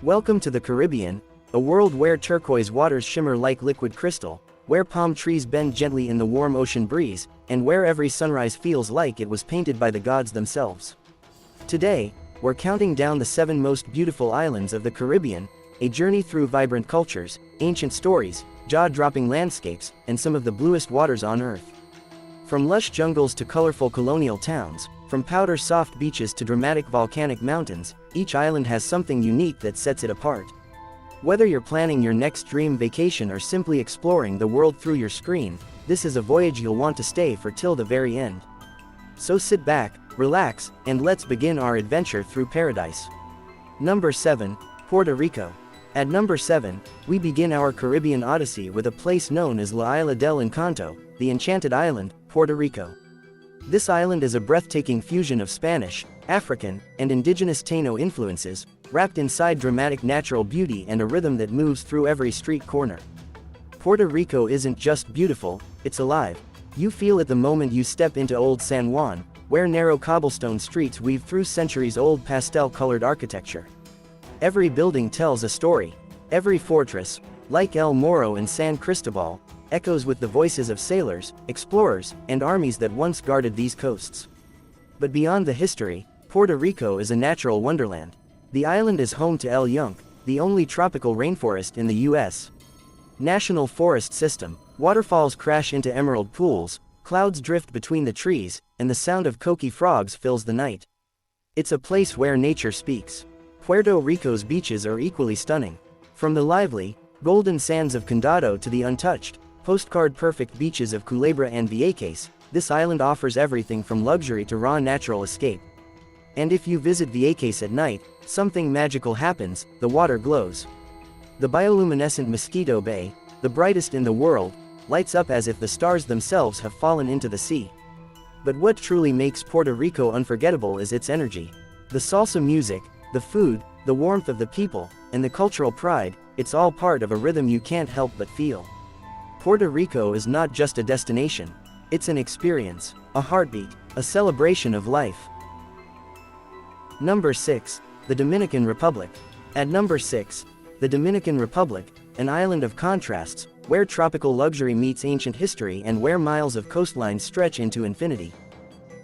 Welcome to the Caribbean, a world where turquoise waters shimmer like liquid crystal, where palm trees bend gently in the warm ocean breeze, and where every sunrise feels like it was painted by the gods themselves. Today, we're counting down the 7 most beautiful islands of the Caribbean, a journey through vibrant cultures, ancient stories, jaw-dropping landscapes, and some of the bluest waters on Earth. From lush jungles to colorful colonial towns, from powder-soft beaches to dramatic volcanic mountains, each island has something unique that sets it apart. Whether you're planning your next dream vacation or simply exploring the world through your screen, this is a voyage you'll want to stay for till the very end. So sit back, relax, and let's begin our adventure through paradise. Number 7. Puerto Rico. At number 7, we begin our Caribbean odyssey with a place known as La Isla del Encanto, the Enchanted Island, Puerto Rico. This island is a breathtaking fusion of Spanish, African, and indigenous Taino influences, wrapped inside dramatic natural beauty and a rhythm that moves through every street corner. Puerto Rico isn't just beautiful, it's alive. You feel it the moment you step into Old San Juan, where narrow cobblestone streets weave through centuries-old pastel-colored architecture. Every building tells a story. Every fortress, like El Morro and San Cristobal, echoes with the voices of sailors, explorers, and armies that once guarded these coasts. But beyond the history, Puerto Rico is a natural wonderland. The island is home to El Yunque, the only tropical rainforest in the U.S. National Forest System. Waterfalls crash into emerald pools, clouds drift between the trees, and the sound of coqui frogs fills the night. It's a place where nature speaks. Puerto Rico's beaches are equally stunning. From the lively, golden sands of Condado to the untouched, postcard-perfect beaches of Culebra and Vieques, this island offers everything from luxury to raw natural escape. And if you visit Vieques at night, something magical happens, the water glows. The bioluminescent Mosquito Bay, the brightest in the world, lights up as if the stars themselves have fallen into the sea. But what truly makes Puerto Rico unforgettable is its energy. The salsa music, the food, the warmth of the people, and the cultural pride, it's all part of a rhythm you can't help but feel. Puerto Rico is not just a destination, it's an experience, a heartbeat, a celebration of life. Number 6. The Dominican Republic. At number 6, the Dominican Republic, an island of contrasts, where tropical luxury meets ancient history and where miles of coastline stretch into infinity.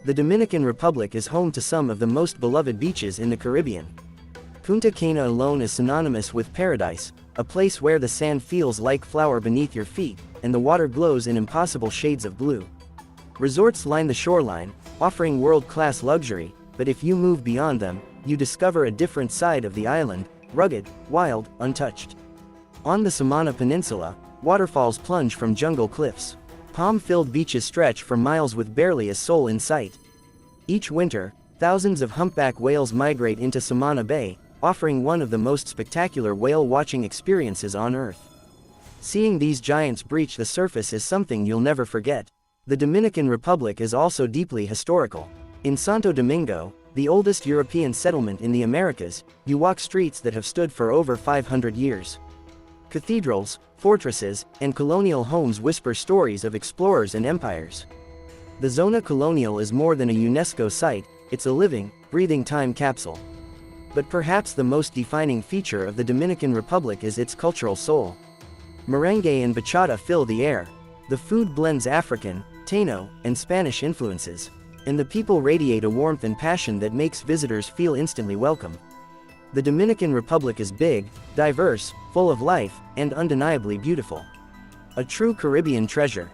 The Dominican Republic is home to some of the most beloved beaches in the Caribbean. Punta Cana alone is synonymous with paradise, a place where the sand feels like flour beneath your feet, and the water glows in impossible shades of blue. Resorts line the shoreline, offering world-class luxury, but if you move beyond them, you discover a different side of the island, rugged, wild, untouched. On the Samana Peninsula, waterfalls plunge from jungle cliffs. Palm-filled beaches stretch for miles with barely a soul in sight. Each winter, thousands of humpback whales migrate into Samana Bay, offering one of the most spectacular whale-watching experiences on Earth. Seeing these giants breach the surface is something you'll never forget. The Dominican Republic is also deeply historical. In Santo Domingo, the oldest European settlement in the Americas, you walk streets that have stood for over 500 years. Cathedrals, fortresses, and colonial homes whisper stories of explorers and empires. The Zona Colonial is more than a UNESCO site, it's a living, breathing time capsule. But perhaps the most defining feature of the Dominican Republic is its cultural soul. Merengue and bachata fill the air. The food blends African, Taino, and Spanish influences. And the people radiate a warmth and passion that makes visitors feel instantly welcome. The Dominican Republic is big, diverse, full of life, and undeniably beautiful. A true Caribbean treasure.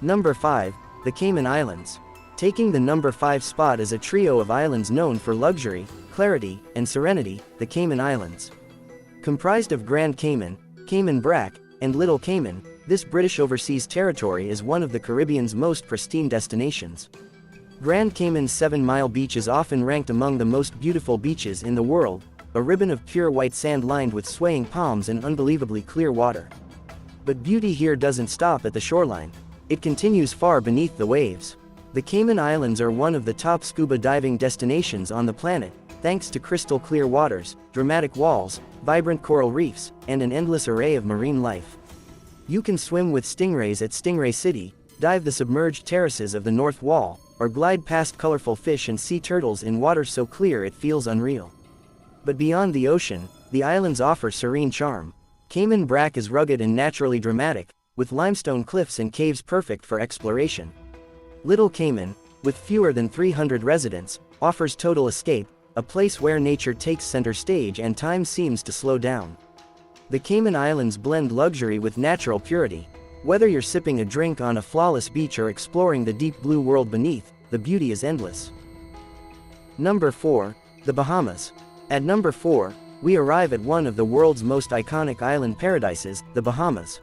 Number 5. The Cayman Islands. Taking the number 5 spot is a trio of islands known for luxury, clarity, and serenity, the Cayman Islands. Comprised of Grand Cayman, Cayman Brac, and Little Cayman, this British overseas territory is one of the Caribbean's most pristine destinations. Grand Cayman's 7-mile beach is often ranked among the most beautiful beaches in the world, a ribbon of pure white sand lined with swaying palms and unbelievably clear water. But beauty here doesn't stop at the shoreline. It continues far beneath the waves. The Cayman Islands are one of the top scuba diving destinations on the planet, thanks to crystal clear waters, dramatic walls, vibrant coral reefs, and an endless array of marine life. You can swim with stingrays at Stingray City, dive the submerged terraces of the North Wall, or glide past colorful fish and sea turtles in water so clear it feels unreal. But beyond the ocean, the islands offer serene charm. Cayman Brac is rugged and naturally dramatic, with limestone cliffs and caves perfect for exploration. Little Cayman, with fewer than 300 residents, offers total escape, a place where nature takes center stage and time seems to slow down. The Cayman Islands blend luxury with natural purity. Whether you're sipping a drink on a flawless beach or exploring the deep blue world beneath, the beauty is endless. Number 4. The Bahamas. At number 4, we arrive at one of the world's most iconic island paradises, the Bahamas.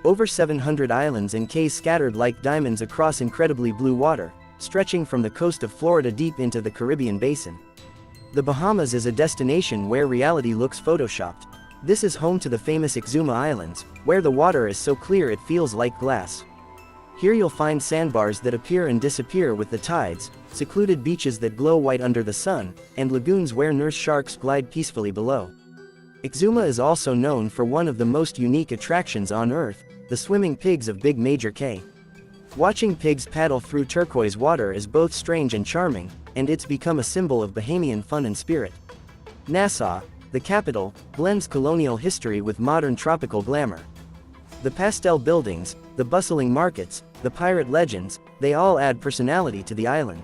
Over 700 islands and cays scattered like diamonds across incredibly blue water, stretching from the coast of Florida deep into the Caribbean basin. The Bahamas is a destination where reality looks photoshopped. This is home to the famous Exuma Islands, where the water is so clear it feels like glass. Here you'll find sandbars that appear and disappear with the tides, secluded beaches that glow white under the sun, and lagoons where nurse sharks glide peacefully below. Exuma is also known for one of the most unique attractions on Earth, the swimming pigs of Big Major Cay. Watching pigs paddle through turquoise water is both strange and charming, and it's become a symbol of Bahamian fun and spirit. Nassau, the capital, blends colonial history with modern tropical glamour. The pastel buildings, the bustling markets, the pirate legends, they all add personality to the island.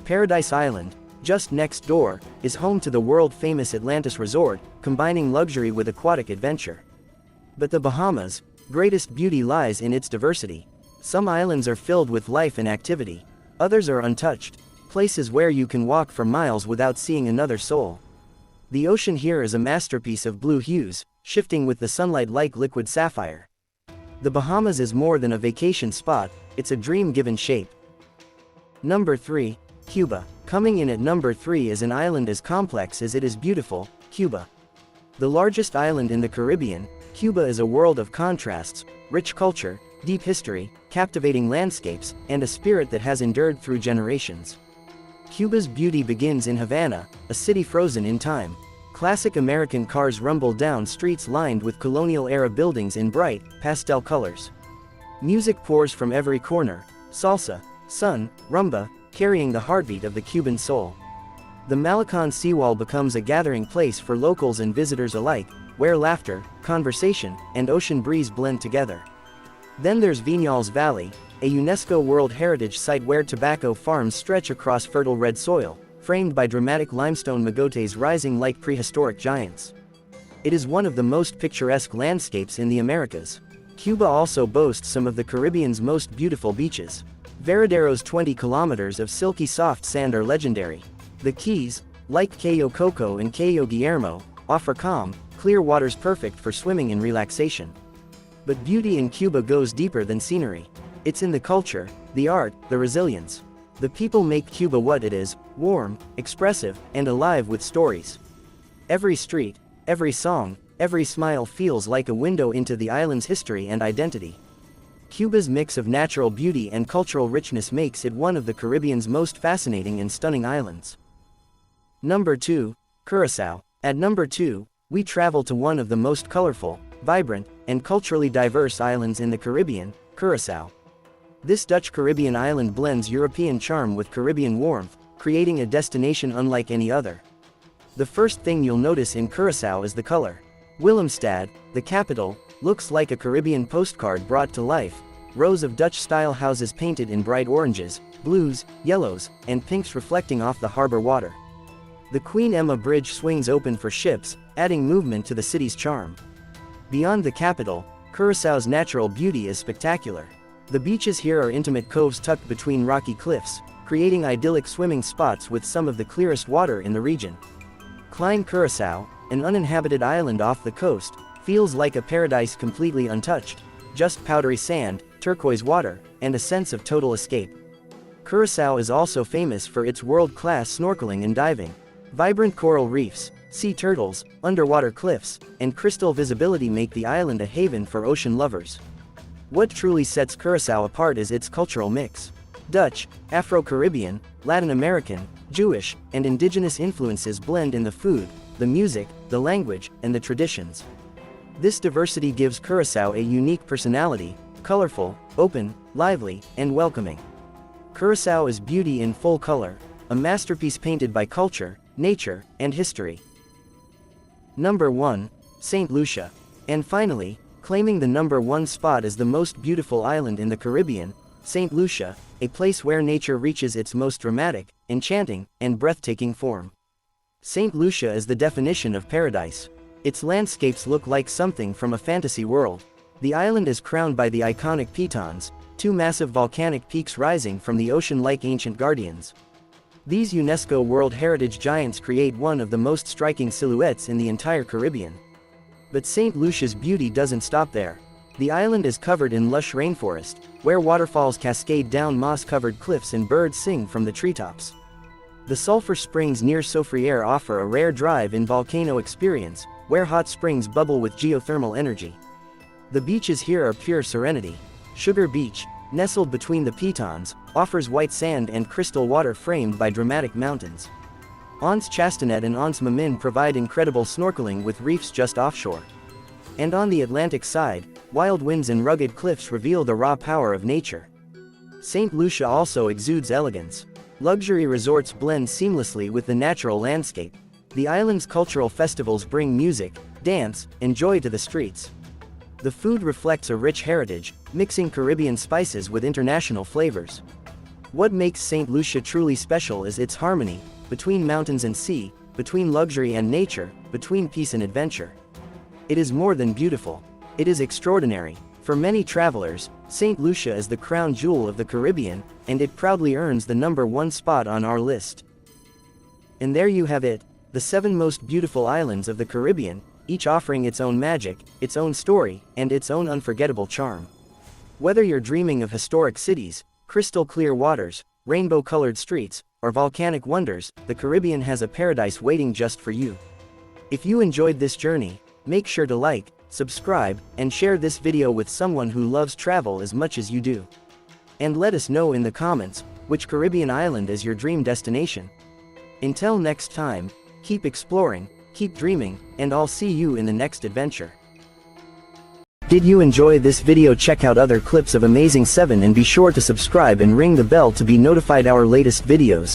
Paradise Island, just next door, is home to the world-famous Atlantis Resort, combining luxury with aquatic adventure. But the Bahamas' greatest beauty lies in its diversity. Some islands are filled with life and activity. Others are untouched, places where you can walk for miles without seeing another soul. The ocean here is a masterpiece of blue hues, shifting with the sunlight like liquid sapphire. The Bahamas is more than a vacation spot, it's a dream given shape. Number 3. Cuba. Coming in at number 3 is an island as complex as it is beautiful, Cuba. The largest island in the Caribbean, Cuba is a world of contrasts, rich culture, deep history, captivating landscapes, and a spirit that has endured through generations. Cuba's beauty begins in Havana, a city frozen in time. Classic American cars rumble down streets lined with colonial-era buildings in bright, pastel colors. Music pours from every corner, salsa, son, rumba, carrying the heartbeat of the Cuban soul. The Malecon seawall becomes a gathering place for locals and visitors alike, where laughter, conversation, and ocean breeze blend together. Then there's Viñals Valley, a UNESCO World Heritage Site where tobacco farms stretch across fertile red soil, framed by dramatic limestone magotes rising like prehistoric giants. It is one of the most picturesque landscapes in the Americas. Cuba also boasts some of the Caribbean's most beautiful beaches. Veradero's 20 kilometers of silky soft sand are legendary. The Keys, like Cayo Coco and Cayo Guillermo, offer calm, clear waters perfect for swimming and relaxation. But beauty in Cuba goes deeper than scenery. It's in the culture, the art, the resilience. The people make Cuba what it is, warm, expressive, and alive with stories. Every street, every song, every smile feels like a window into the island's history and identity. Cuba's mix of natural beauty and cultural richness makes it one of the Caribbean's most fascinating and stunning islands. Number 2. Curaçao. At number 2, we travel to one of the most colorful, vibrant, and culturally diverse islands in the Caribbean, Curaçao. This Dutch Caribbean island blends European charm with Caribbean warmth, creating a destination unlike any other. The first thing you'll notice in Curaçao is the color. Willemstad, the capital, looks like a Caribbean postcard brought to life, rows of Dutch-style houses painted in bright oranges, blues, yellows, and pinks reflecting off the harbor water. The Queen Emma Bridge swings open for ships, adding movement to the city's charm. Beyond the capital, Curaçao's natural beauty is spectacular. The beaches here are intimate coves tucked between rocky cliffs, creating idyllic swimming spots with some of the clearest water in the region. Klein Curaçao, an uninhabited island off the coast, feels like a paradise completely untouched, just powdery sand, turquoise water, and a sense of total escape. Curaçao is also famous for its world-class snorkeling and diving. Vibrant coral reefs, sea turtles, underwater cliffs, and crystal visibility make the island a haven for ocean lovers. What truly sets Curaçao apart is its cultural mix. Dutch, Afro-Caribbean, Latin American, Jewish, and indigenous influences blend in the food, the music, the language, and the traditions. This diversity gives Curaçao a unique personality, colorful, open, lively, and welcoming. Curaçao is beauty in full color, a masterpiece painted by culture, nature, and history. Number 1. St. Lucia. And finally, claiming the number 1 spot as the most beautiful island in the Caribbean, St. Lucia, a place where nature reaches its most dramatic, enchanting, and breathtaking form. St. Lucia is the definition of paradise. Its landscapes look like something from a fantasy world. The island is crowned by the iconic pitons, two massive volcanic peaks rising from the ocean like ancient guardians. These UNESCO World Heritage giants create one of the most striking silhouettes in the entire Caribbean. But St. Lucia's beauty doesn't stop there. The island is covered in lush rainforest, where waterfalls cascade down moss-covered cliffs and birds sing from the treetops. The sulfur springs near Soufriere offer a rare drive-in volcano experience, where hot springs bubble with geothermal energy. The beaches here are pure serenity. Sugar Beach, nestled between the pitons, offers white sand and crystal water framed by dramatic mountains. Anse Chastanet and Anse Mamine provide incredible snorkeling with reefs just offshore. And on the Atlantic side, wild winds and rugged cliffs reveal the raw power of nature. St. Lucia also exudes elegance. Luxury resorts blend seamlessly with the natural landscape. The island's cultural festivals bring music, dance, and joy to the streets. The food reflects a rich heritage, mixing Caribbean spices with international flavors. What makes St. Lucia truly special is its harmony, between mountains and sea, between luxury and nature, between peace and adventure. It is more than beautiful. It is extraordinary. For many travelers, St. Lucia is the crown jewel of the Caribbean, and it proudly earns the number 1 spot on our list. And there you have it, the 7 most beautiful islands of the Caribbean, each offering its own magic, its own story, and its own unforgettable charm. Whether you're dreaming of historic cities, crystal clear waters, rainbow-colored streets, or volcanic wonders, the Caribbean has a paradise waiting just for you. If you enjoyed this journey, make sure to like, subscribe, and share this video with someone who loves travel as much as you do. And let us know in the comments, which Caribbean island is your dream destination. Until next time, keep exploring, keep dreaming, and I'll see you in the next adventure. Did you enjoy this video? Check out other clips of Amazing 7 and be sure to subscribe and ring the bell to be notified our latest videos.